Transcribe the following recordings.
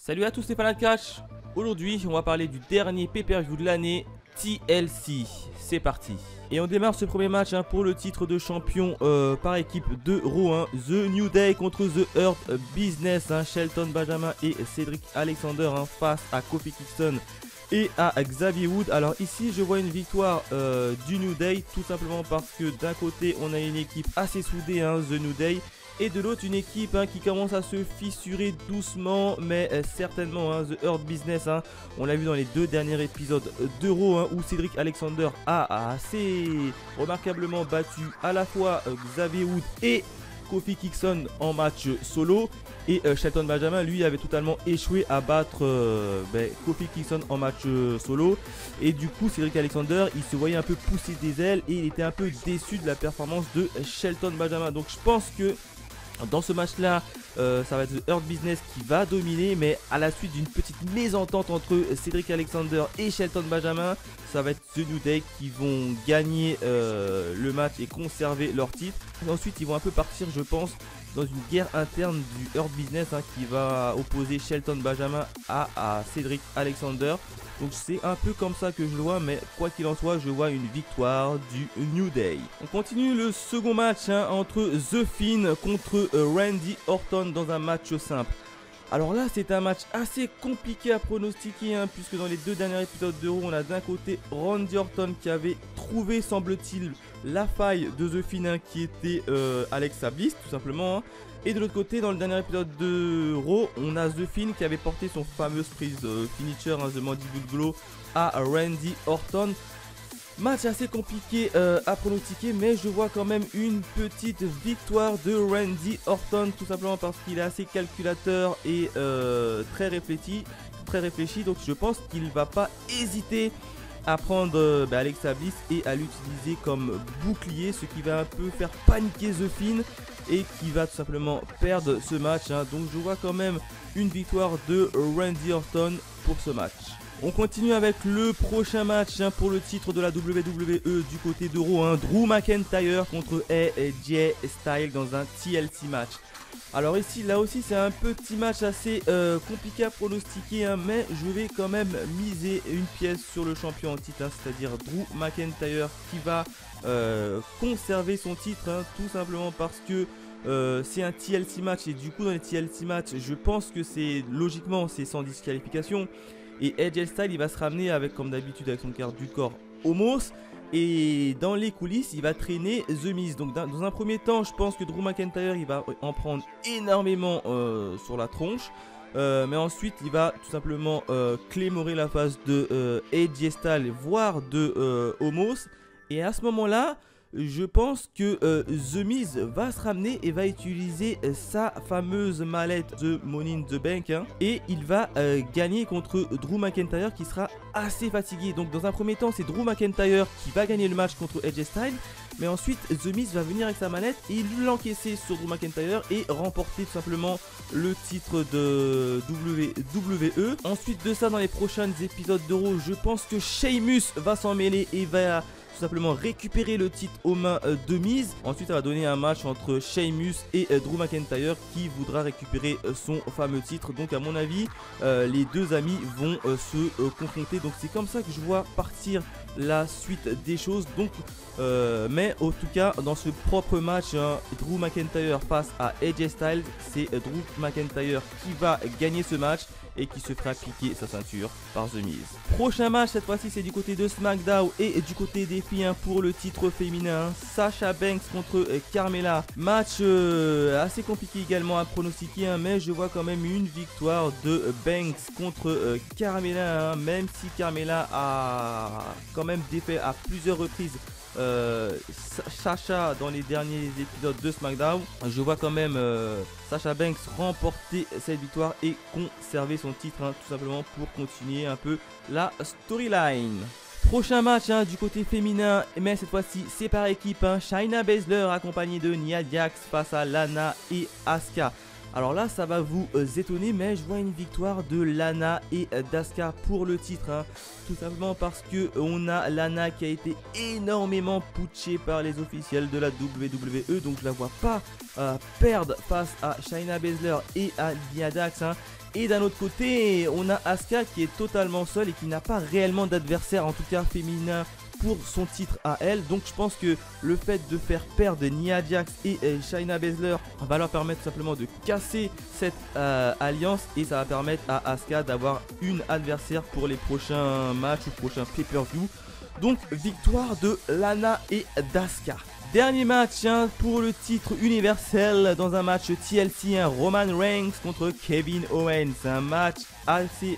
Salut à tous, c'est Fan de Catch. Aujourd'hui, on va parler du dernier pay-per-view de l'année, TLC. C'est parti. Et on démarre ce premier match pour le titre de champion par équipe de Raw. The New Day contre The Hurt Business. Shelton Benjamin et Cedric Alexander face à Kofi Kingston et à Xavier Woods. Alors ici, je vois une victoire du New Day, tout simplement parce que d'un côté, on a une équipe assez soudée, The New Day. Et de l'autre, une équipe qui commence à se fissurer doucement, mais certainement. The Hurt Business, on l'a vu dans les deux derniers épisodes d'Euro, où Cedric Alexander a assez remarquablement battu à la fois Xavier Woods et Kofi Kingston en match solo. Et Shelton Benjamin, lui, avait totalement échoué à battre Kofi Kingston en match solo. Et du coup, Cedric Alexander, il se voyait un peu pousser des ailes et il était un peu déçu de la performance de Shelton Benjamin. Donc je pense que dans ce match là, ça va être The Hurt Business qui va dominer, mais à la suite d'une petite mésentente entre Cedric Alexander et Shelton Benjamin, ça va être The New Day qui vont gagner le match et conserver leur titre. Et ensuite, ils vont un peu partir, je pense, dans une guerre interne du Hurt Business qui va opposer Shelton Benjamin à Cedric Alexander. Donc c'est un peu comme ça que je le vois, mais quoi qu'il en soit, je vois une victoire du New Day. On continue le second match entre The Fiend contre Randy Orton dans un match simple. Alors là, c'est un match assez compliqué à pronostiquer, puisque dans les deux derniers épisodes de Raw, on a d'un côté Randy Orton qui avait trouvé, semble-t-il, la faille de The Fiend qui était Alexa Bliss, tout simplement. Et de l'autre côté, dans le dernier épisode de Raw, on a The Fiend qui avait porté son fameux prise finisher, The Mandible Blow, à Randy Orton. Match assez compliqué à pronostiquer, mais je vois quand même une petite victoire de Randy Orton, tout simplement parce qu'il est assez calculateur et très réfléchi. Donc je pense qu'il ne va pas hésiter à prendre Alexa Bliss et à l'utiliser comme bouclier, ce qui va un peu faire paniquer The Fiend et qui va tout simplement perdre ce match. Donc je vois quand même une victoire de Randy Orton pour ce match. On continue avec le prochain match pour le titre de la WWE du côté de Raw. Drew McIntyre contre AJ Styles dans un TLC match. Alors ici, là aussi, c'est un petit match assez compliqué à pronostiquer, mais je vais quand même miser une pièce sur le champion en titre, c'est-à-dire Drew McIntyre qui va conserver son titre, tout simplement parce que c'est un TLC match et du coup dans les TLC matchs, je pense que logiquement c'est sans disqualification. Et AJ Styles, il va se ramener avec, comme d'habitude, avec son garde du corps Omos. Et dans les coulisses, il va traîner The Miz. Donc dans un premier temps, je pense que Drew McIntyre, il va en prendre énormément sur la tronche. Mais ensuite, il va tout simplement clémorer la face de AJ Styles, voire de Omos. Et à ce moment-là, je pense que The Miz va se ramener et va utiliser sa fameuse mallette de Money in the Bank, et il va gagner contre Drew McIntyre qui sera assez fatigué. Donc dans un premier temps, c'est Drew McIntyre qui va gagner le match contre AJ Styles, mais ensuite The Miz va venir avec sa mallette et l'encaisser sur Drew McIntyre et remporter tout simplement le titre de WWE. Ensuite de ça, dans les prochains épisodes d'Euro, je pense que Sheamus va s'en mêler et va tout simplement récupérer le titre aux mains de Miz. Ensuite, ça va donner un match entre Sheamus et Drew McIntyre qui voudra récupérer son fameux titre. Donc à mon avis, les deux amis vont se confronter. Donc c'est comme ça que je vois partir la suite des choses. Donc mais en tout cas, dans ce propre match, Drew McIntyre face à AJ Styles, c'est Drew McIntyre qui va gagner ce match et qui se fera piquer sa ceinture par The Miz. Prochain match, cette fois-ci c'est du côté de SmackDown et du côté des filles pour le titre féminin. Sasha Banks contre Carmella. Match assez compliqué également à pronostiquer, mais je vois quand même une victoire de Banks contre Carmella, même si Carmella a quand même défait à plusieurs reprises Sasha dans les derniers épisodes de SmackDown. Je vois quand même Sasha Banks remporter cette victoire et conserver son titre, tout simplement pour continuer un peu la storyline. Prochain match du côté féminin, mais cette fois-ci c'est par équipe. Shayna Baszler accompagnée de Nia Jax face à Lana et Asuka. Alors là, ça va vous étonner, mais je vois une victoire de Lana et d'Asuka pour le titre. Tout simplement parce que on a Lana qui a été énormément putschée par les officiels de la WWE. Donc je la vois pas perdre face à Shayna Baszler et à Nia Jax. Et d'un autre côté, on a Asuka qui est totalement seule et qui n'a pas réellement d'adversaire, en tout cas féminin, pour son titre à elle. Donc je pense que le fait de faire perdre Nia Jax et Shayna Baszler va leur permettre simplement de casser cette alliance, et ça va permettre à Asuka d'avoir une adversaire pour les prochains matchs ou prochains pay-per-view. Donc victoire de Lana et d'Asuka. Dernier match pour le titre universel dans un match TLC, Roman Reigns contre Kevin Owens. Un match assez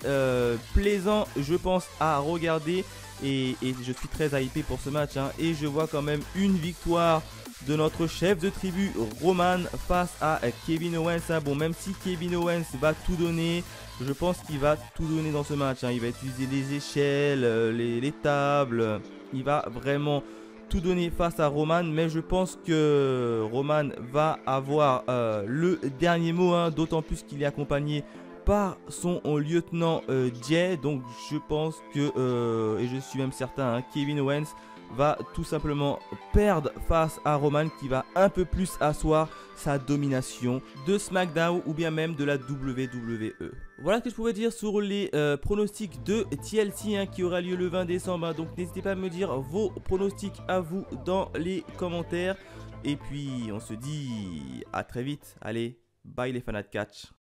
plaisant, je pense, à regarder. Et je suis très hypé pour ce match. Et je vois quand même une victoire de notre chef de tribu Roman face à Kevin Owens. Bon, même si Kevin Owens va tout donner, je pense qu'il va tout donner dans ce match. Il va utiliser les échelles, les tables. Il va vraiment tout donner face à Roman, mais je pense que Roman va avoir le dernier mot, d'autant plus qu'il est accompagné par son lieutenant Jay. Donc je pense que, et je suis même certain, Kevin Owens va tout simplement perdre face à Roman, qui va un peu plus asseoir sa domination de SmackDown ou bien même de la WWE. Voilà ce que je pouvais dire sur les pronostics de TLC qui aura lieu le 20 décembre. Donc n'hésitez pas à me dire vos pronostics à vous dans les commentaires. Et puis on se dit à très vite. Allez, bye les fans de catch.